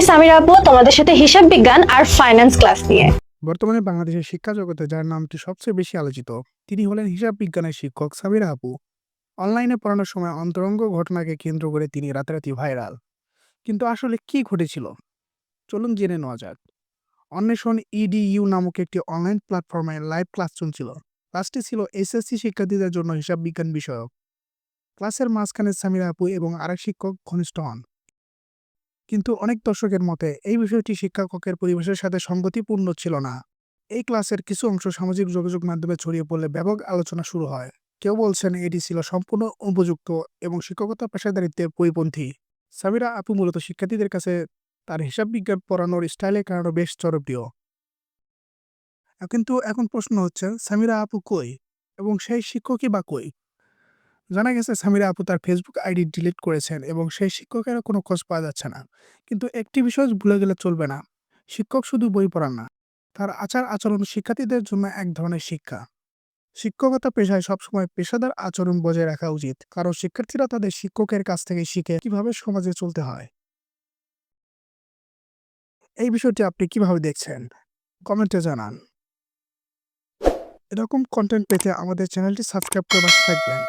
সামিরা আপু তোমাদের সাথে হিসাব বিজ্ঞান আর ফাইন্যান্স ক্লাস নিয়ে। বর্তমানে বাংলাদেশের শিক্ষা জগতে যার নামটি সবচেয়ে বেশি আলোচিত তিনি হলেন হিসাব বিজ্ঞানের শিক্ষক সামিরা আপু। অনলাইনে পড়ানোর সময় অন্তরঙ্গ ঘটনাকে কেন্দ্র করে তিনি রাতারাতি ভাইরাল। কিন্তু আসলে কি ঘটেছিল চলুন জেনে নেওয়া যাক। অন্বেষণ ইডিইউ নামক একটি অনলাইন প্ল্যাটফর্মে লাইভ ক্লাস চলছিল। ক্লাসটি ছিল এসএসসি শিক্ষার্থীদের জন্য হিসাব বিজ্ঞান বিষয়ক। ক্লাসের মাঝখানে সামিরা আপু এবং আরেক শিক্ষক ঘনিষ্ঠ হন, কিন্তু অনেক দর্শকের মতে এই বিষয়টি শিক্ষকের পরিবেশের সাথে সঙ্গতিপূর্ণ ছিল না। এই ক্লাসের কিছু অংশ সামাজিক যোগাযোগ মাধ্যমে ছড়িয়ে পড়লে ব্যাপক আলোচনা শুরু হয়। কেউ বলছেন এটি ছিল সম্পূর্ণ উপযুক্ত এবং শিক্ষকতা পেশাদারিত্বের পরিপন্থী। সামিরা আপু মূলত শিক্ষার্থীদের কাছে তার হিসাব বিজ্ঞান পড়ানোর স্টাইলের কারণে বেশ জনপ্রিয়। কিন্তু এখন প্রশ্ন হচ্ছে সামিরা আপু কই এবং সেই শিক্ষকই বা কই? জানা গেছে সামিরা আপু তার ফেসবুক আইডি ডিলিট করেছেন এবং সেই শিক্ষকের কোনো খোঁজ পাওয়া যাচ্ছে না। কিন্তু একটি বিষয় ভুলে গেলে চলবে না, শিক্ষক শুধু বই পড়ান না, তার আচার আচরণ শিক্ষার্থীদের জন্য এক ধরনের শিক্ষা। শিক্ষকতা পেশায় সবসময় পেশাদার আচরণ বজায় রাখা উচিত, কারণ শিক্ষার্থীরা তাদের শিক্ষকের কাছ থেকে শিখে কিভাবে সমাজে চলতে হয়। এই বিষয়টি আপনি কিভাবে দেখছেন কমেন্টে জানান। এরকম কন্টেন্ট পেতে আমাদের চ্যানেলটি সাবস্ক্রাইব করে পাশে থাকবেন।